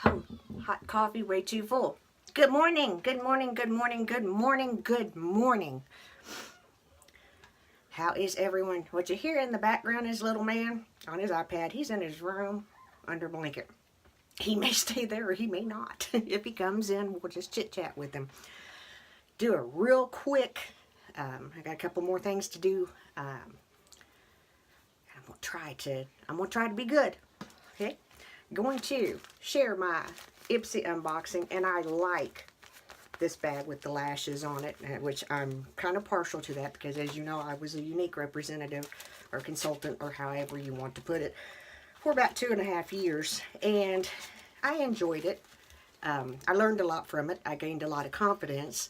Oh, hot coffee way too full. Good morning, good morning, good morning, good morning, good morning. How is everyone? What you hear in the background is little man on his iPad. He's in his room under a blanket. He may stay there or he may not. If he comes in, we'll just chit chat with him. Do a real quick, I got a couple more things to do. I'm gonna try to be good. Okay, going to share my Ipsy unboxing, and I like this bag with the lashes on it, which I'm kind of partial to that because, as you know, I was a unique representative or consultant, or however you want to put it, for about 2.5 years, and I enjoyed it. I learned a lot from it. I gained a lot of confidence.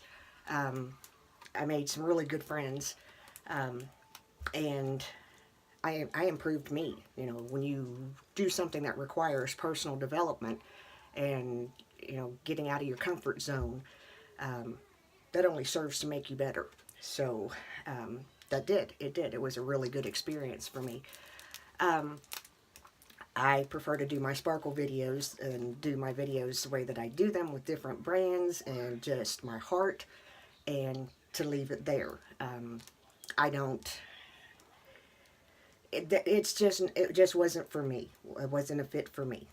I made some really good friends, and I improved me. You know, when you do something that requires personal development and, you know, getting out of your comfort zone, that only serves to make you better. So it did. It was a really good experience for me. I prefer to do my sparkle videos and do my videos the way that I do them, with different brands and just my heart, and to leave it there. I don't. It just wasn't for me. It wasn't a fit for me.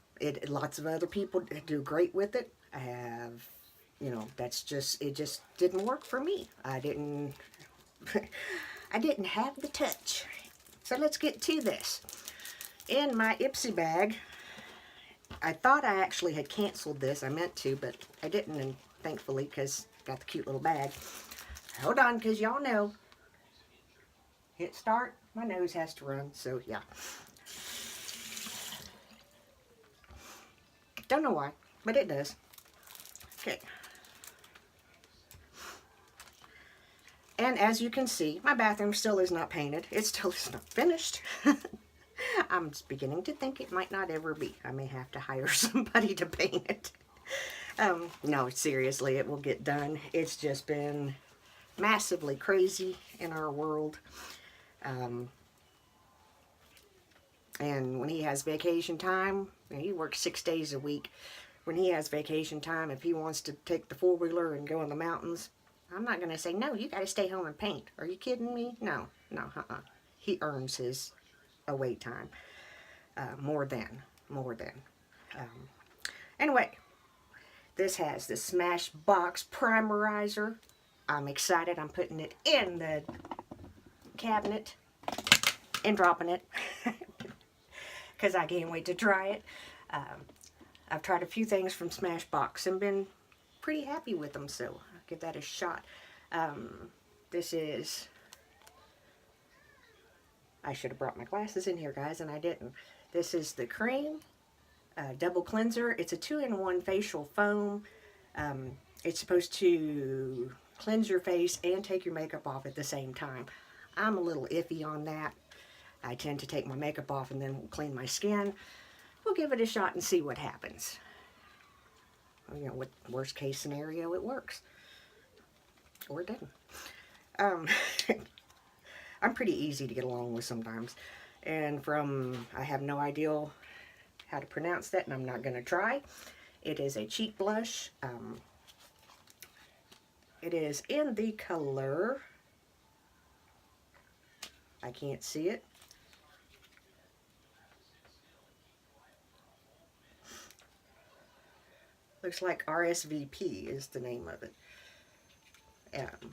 Lots of other people do great with it. I have, you know, it just didn't work for me. I didn't I didn't have the touch. So let's get to this. In my Ipsy bag, I thought I actually had canceled this. I meant to, but I didn't, and thankfully, because I got the cute little bag. Hold on, because y'all know, hit start, my nose has to run, so yeah. Don't know why, but it does. Okay. And as you can see, my bathroom still is not painted. It still is not finished. I'm beginning to think it might not ever be. I may have to hire somebody to paint it. No, seriously, it will get done. It's just been massively crazy in our world. And when he has vacation time, he works 6 days a week. When he has vacation time, if he wants to take the four-wheeler and go in the mountains, I'm not going to say, no, you got to stay home and paint. Are you kidding me? No. He earns his away time. More than. Anyway, this has the Smashbox Primerizer. I'm excited. I'm putting it in the cabinet and dropping it because I can't wait to try it. I've tried a few things from Smashbox and been pretty happy with them, so I'll give that a shot. This is... I should have brought my glasses in here, guys, and I didn't. This is the cream double cleanser. It's a 2-in-1 facial foam. It's supposed to cleanse your face and take your makeup off at the same time. I'm a little iffy on that. I tend to take my makeup off and then clean my skin. We'll give it a shot and see what happens. You know, what worst case scenario, it works. Or it doesn't. I'm pretty easy to get along with sometimes. And I have no idea how to pronounce that, and I'm not going to try. It is a cheek blush. It is in the color... I can't see it. Looks like RSVP is the name of it.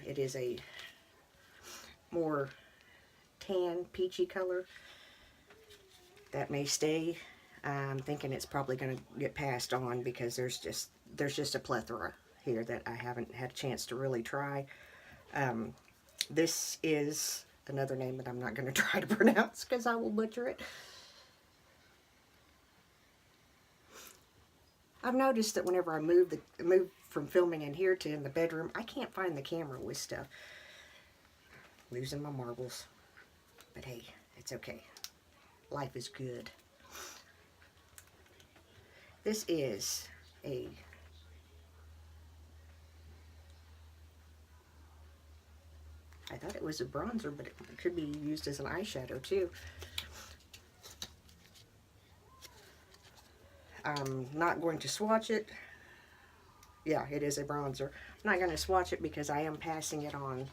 It is a more tan, peachy color. That may stay. I'm thinking it's probably going to get passed on because there's just a plethora here that I haven't had a chance to really try. This is another name that I'm not going to try to pronounce because I will butcher it. I've noticed that whenever I move from filming in here to in the bedroom, I can't find the camera with stuff. Losing my marbles. But hey, it's okay. Life is good. This is a... I thought it was a bronzer, but it could be used as an eyeshadow too. I'm not going to swatch it. Yeah, it is a bronzer. I'm not going to swatch it because I am passing it on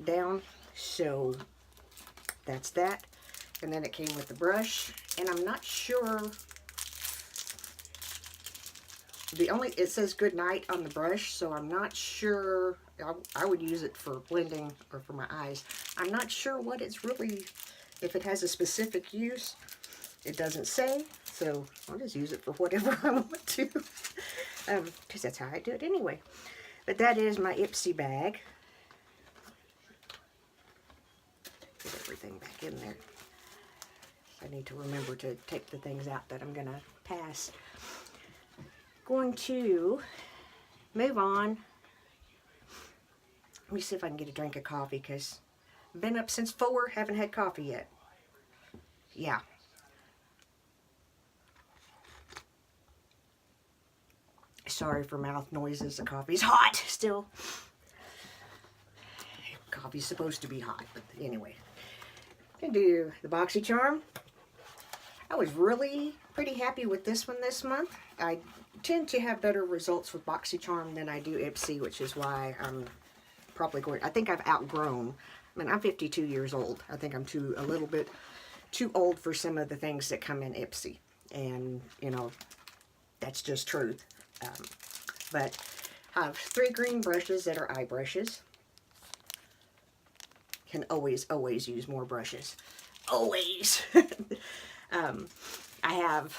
down. So that's that. And then it came with the brush. And I'm not sure. It says good night on the brush, so I'm not sure. I would use it for blending or for my eyes. I'm not sure what it's really, if it has a specific use. It doesn't say, so I'll just use it for whatever I want to. Because that's how I do it anyway. But that is my Ipsy bag. Get everything back in there. I need to remember to take the things out that I'm going to pass. Going to move on. Let me see if I can get a drink of coffee, because I've been up since 4, haven't had coffee yet. Yeah. Sorry for mouth noises. The coffee's hot still. Coffee's supposed to be hot, but anyway. I'm gonna do the Boxycharm. I was really pretty happy with this one this month. I tend to have better results with Boxycharm than I do Ipsy, which is why I'm probably going. I think I've outgrown. I mean, I'm 52 years old. I think I'm a little bit too old for some of the things that come in Ipsy, and you know, that's just truth. But I have 3 green brushes that are eye brushes. Can always use more brushes. Always. I have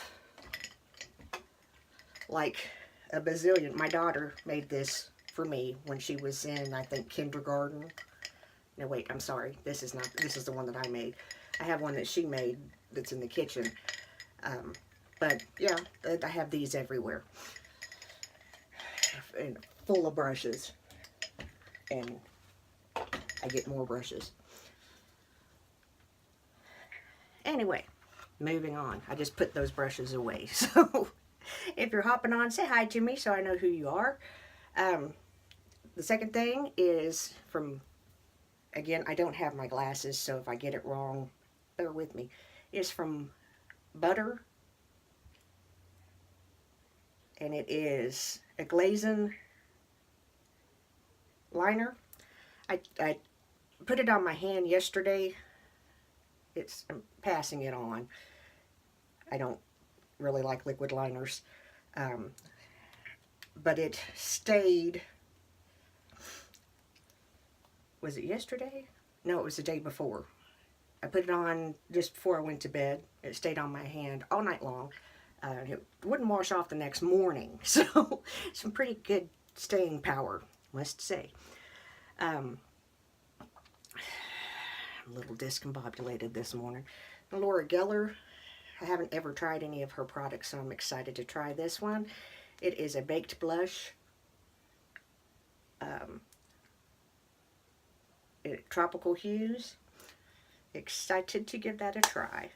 like a bazillion. My daughter made this for me when she was in, I think, kindergarten. No, wait, I'm sorry. This is the one that I made. I have one that she made that's in the kitchen. But yeah, I have these everywhere. And full of brushes. And I get more brushes. Anyway, moving on. I just put those brushes away. So if you're hopping on, say hi to me so I know who you are. The second thing is from, again, I don't have my glasses, so if I get it wrong, bear with me. It's from Butter. And it is a glazing liner. I put it on my hand yesterday. I'm passing it on. I don't really like liquid liners. But it stayed. Was it yesterday? No, it was the day before. I put it on just before I went to bed. It stayed on my hand all night long. It wouldn't wash off the next morning. So, some pretty good staying power, must say. I'm a little discombobulated this morning. Laura Geller, I haven't ever tried any of her products, so I'm excited to try this one. It is a baked blush. Tropical hues. Excited to give that a try.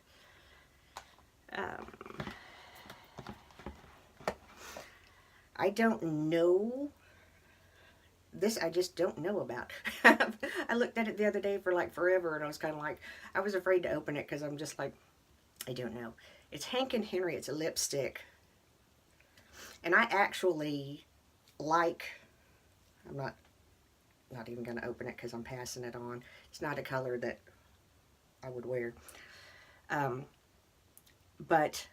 I don't know. This I just don't know about. I looked at it the other day for like forever, and I was kind of like, I was afraid to open it because I'm just like, I don't know. It's Hank and Henry. It's a lipstick. And I actually like, I'm not even going to open it because I'm passing it on. It's not a color that I would wear. But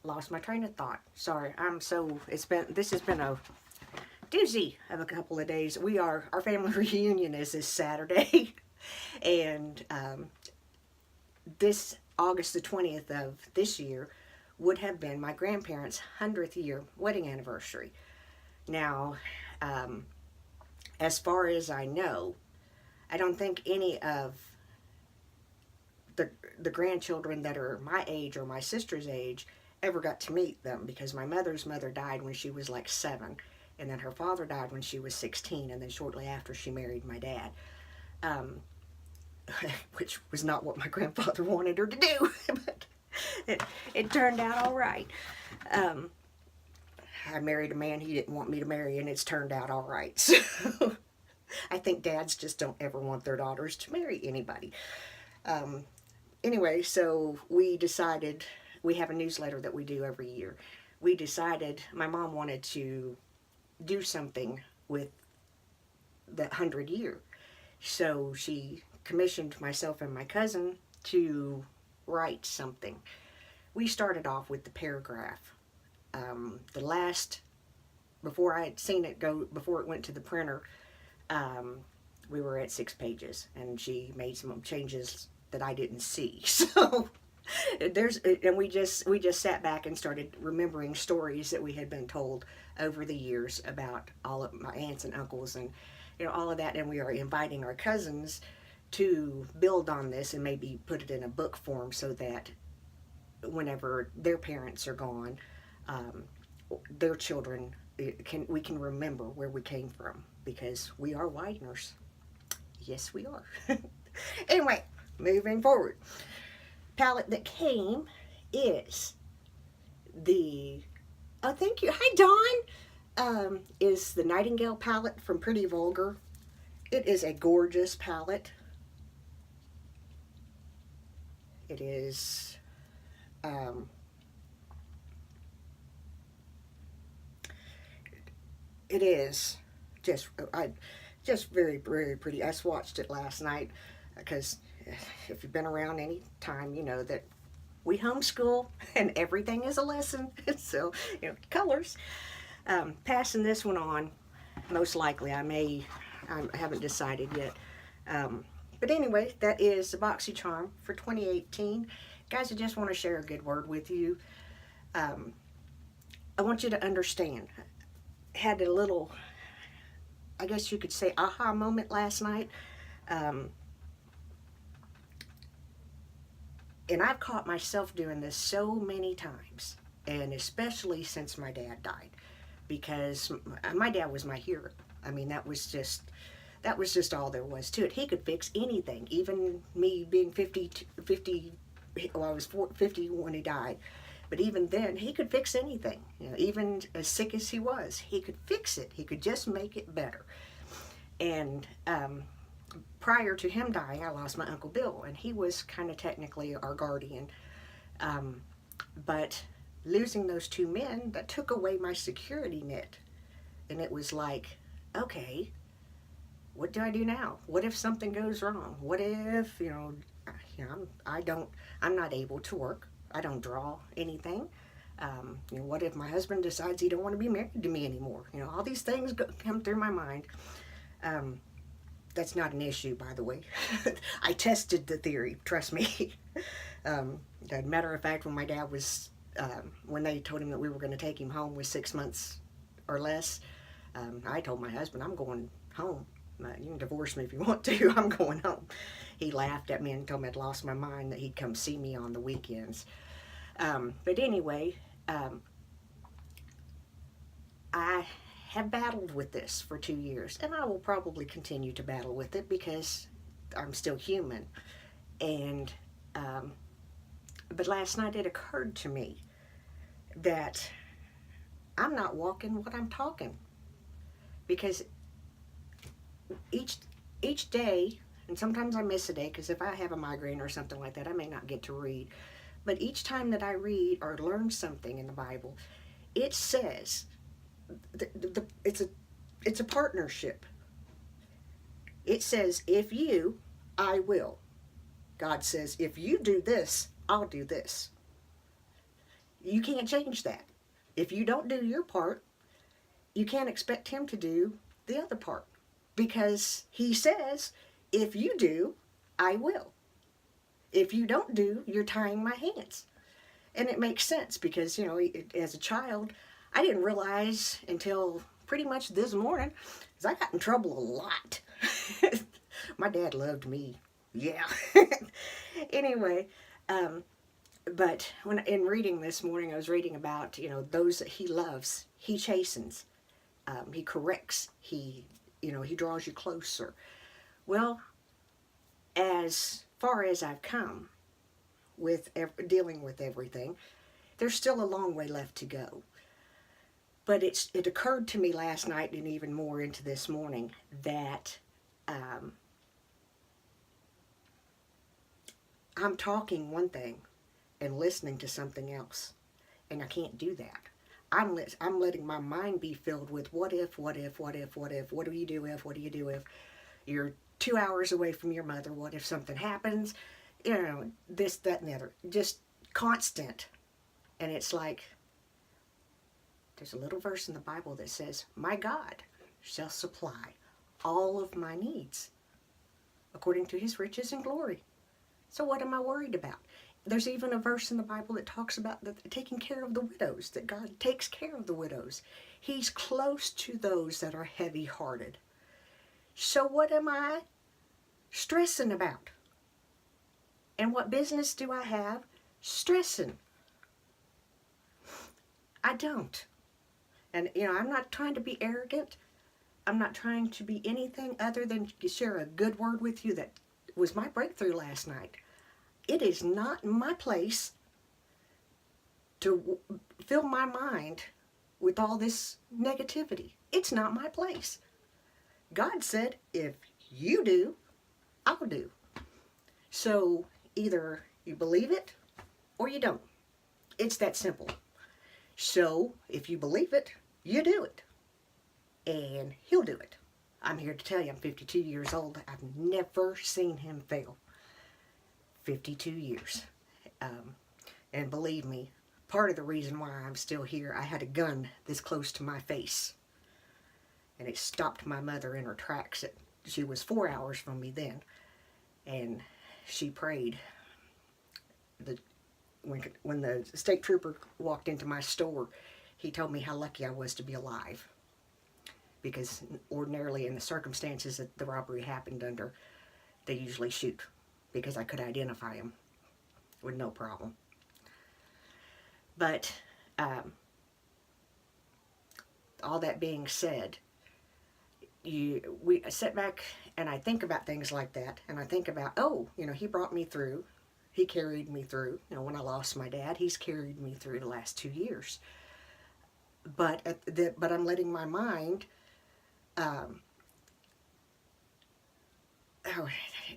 lost my train of thought. Sorry, this has been a doozy of a couple of days. Our family reunion is this Saturday. And this August the 20th of this year would have been my grandparents' 100th year wedding anniversary. Now, as far as I know, I don't think any of the grandchildren that are my age or my sister's age ever got to meet them, because my mother's mother died when she was like 7, and then her father died when she was 16, and then shortly after she married my dad, which was not what my grandfather wanted her to do, but it turned out all right. I married a man he didn't want me to marry, and it's turned out all right. So I think dads just don't ever want their daughters to marry anybody. Anyway, so we decided, we have a newsletter that we do every year. We decided my mom wanted to do something with the 100 year. So she commissioned myself and my cousin to write something. We started off with the paragraph. The last, before I had seen it go, before it went to the printer, um, we were at 6 pages, and she made some changes that I didn't see. So and we just sat back and started remembering stories that we had been told over the years about all of my aunts and uncles, and all of that. And we are inviting our cousins to build on this and maybe put it in a book form, so that whenever their parents are gone, um, their children we can remember where we came from, because we are Wideners. Yes, we are. Anyway, moving forward. Palette that came is the, oh, thank you, hi Dawn, is the Nightingale palette from Pretty Vulgar. It is a gorgeous palette. It is it is just very, very pretty. I swatched it last night because if you've been around any time, you know that we homeschool and everything is a lesson. So, colors. Passing this one on, most likely. I haven't decided yet. But anyway, that is the Boxycharm for 2018. Guys, I just want to share a good word with you. I want you to understand. Had a little, I guess you could say, aha moment last night. And I've caught myself doing this so many times, and especially since my dad died, because my dad was my hero. I mean, that was just all there was to it. He could fix anything, even me being 50, well, I was 50 when he died. But even then, he could fix anything. Even as sick as he was, he could fix it. He could just make it better. And prior to him dying, I lost my Uncle Bill, and he was kind of technically our guardian. But losing those two men, that took away my security net. And it was like, okay, what do I do now? What if something goes wrong? What if, I'm not able to work. I don't draw anything. What if my husband decides he don't want to be married to me anymore? All these things come through my mind. That's not an issue, by the way. I tested the theory, trust me. Matter of fact, when my dad was, when they told him that we were going to take him home with 6 months or less, I told my husband, I'm going home. You can divorce me if you want to. I'm going home. He laughed at me and told me I'd lost my mind, that he'd come see me on the weekends. But anyway, I have battled with this for 2 years, and I will probably continue to battle with it because I'm still human. And but last night it occurred to me that I'm not walking what I'm talking, because each day, and sometimes I miss a day because if I have a migraine or something like that, I may not get to read. But each time that I read or learn something in the Bible, it says it's a partnership. It says, if you, I will. God says, if you do this, I'll do this. You can't change that. If you don't do your part, you can't expect him to do the other part. Because he says, if you do, I will. If you don't do, you're tying my hands. And it makes sense because, as a child, I didn't realize until pretty much this morning, because I got in trouble a lot. My dad loved me. Yeah. Anyway, but in reading this morning, I was reading about, those that he loves, he chastens. He corrects. He draws you closer. Well, as far as I've come with dealing with everything, there's still a long way left to go. But it occurred to me last night, and even more into this morning, that I'm talking one thing and listening to something else, and I can't do that. I'm letting my mind be filled with what if, what if, what if, what if, what do you do if, what do you do if you're 2 hours away from your mother, what if something happens, this, that, and the other. Just constant. And it's like, there's a little verse in the Bible that says, my God shall supply all of my needs according to his riches and glory. So what am I worried about? There's even a verse in the Bible that talks about taking care of the widows, that God takes care of the widows. He's close to those that are heavy-hearted. So what am I stressing about? And what business do I have stressing? I don't. And, I'm not trying to be arrogant. I'm not trying to be anything other than to share a good word with you that was my breakthrough last night. It is not my place to fill my mind with all this negativity. It's not my place. God said, if you do, I'll do. So either you believe it or you don't. It's that simple. So if you believe it, you do it. And he'll do it. I'm here to tell you, I'm 52 years old. I've never seen him fail. 52 years. And believe me, part of the reason why I'm still here, I had a gun this close to my face. And it stopped my mother in her tracks. She was 4 hours from me then. And she prayed. When the state trooper walked into my store, he told me how lucky I was to be alive. Because ordinarily in the circumstances that the robbery happened under, they usually shoot. Because I could identify him with no problem. But all that being said, I sit back and I think about things like that, and I think about, he brought me through, he carried me through. When I lost my dad, he's carried me through the last 2 years. But I'm letting my mind,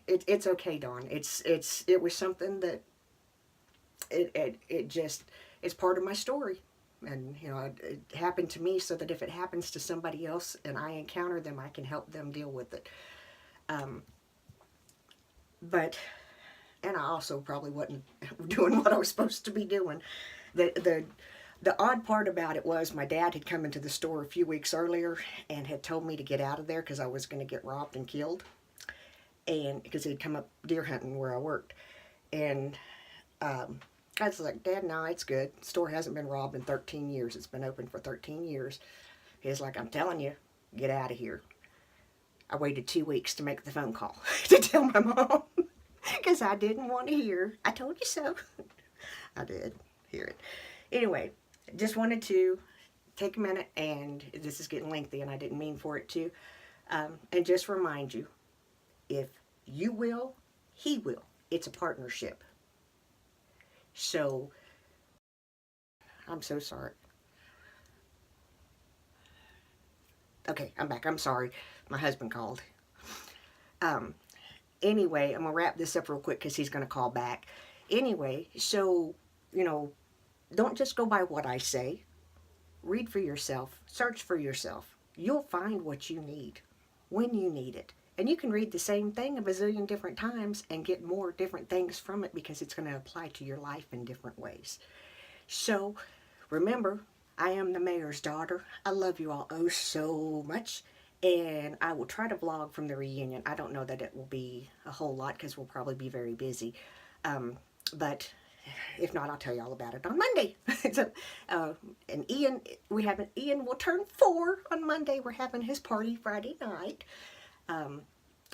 it's okay, Dawn. It was something that it's part of my story. And, it happened to me so that if it happens to somebody else and I encounter them, I can help them deal with it. And I also probably wasn't doing what I was supposed to be doing. The odd part about it was my dad had come into the store a few weeks earlier and had told me to get out of there because I was going to get robbed and killed. And because he'd come up deer hunting where I worked. And I was like, Dad, no, it's good. The store hasn't been robbed in 13 years. It's been open for 13 years. He's like, I'm telling you, get out of here. I waited 2 weeks to make the phone call to tell my mom because I didn't want to hear, I told you so. I did hear it. Anyway, just wanted to take a minute, and this is getting lengthy and I didn't mean for it to, and just remind you, if you will, he will. It's a partnership. So, I'm so sorry. Okay, I'm back. I'm sorry. My husband called. Anyway, I'm going to wrap this up real quick because he's going to call back. Anyway, so, don't just go by what I say. Read for yourself. Search for yourself. You'll find what you need when you need it. And you can read the same thing a bazillion different times and get more different things from it because it's going to apply to your life in different ways. So, remember, I am the mayor's daughter. I love you all oh so much. And I will try to vlog from the reunion. I don't know that it will be a whole lot because we'll probably be very busy. But if not, I'll tell you all about it on Monday. And Ian will turn 4 on Monday. We're having his party Friday night.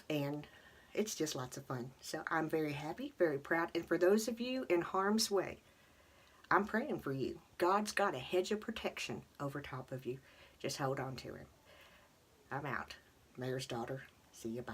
And it's just lots of fun. So I'm very happy, very proud. And for those of you in harm's way, I'm praying for you. God's got a hedge of protection over top of you. Just hold on to him. I'm out. Mayor's daughter. See you. Bye.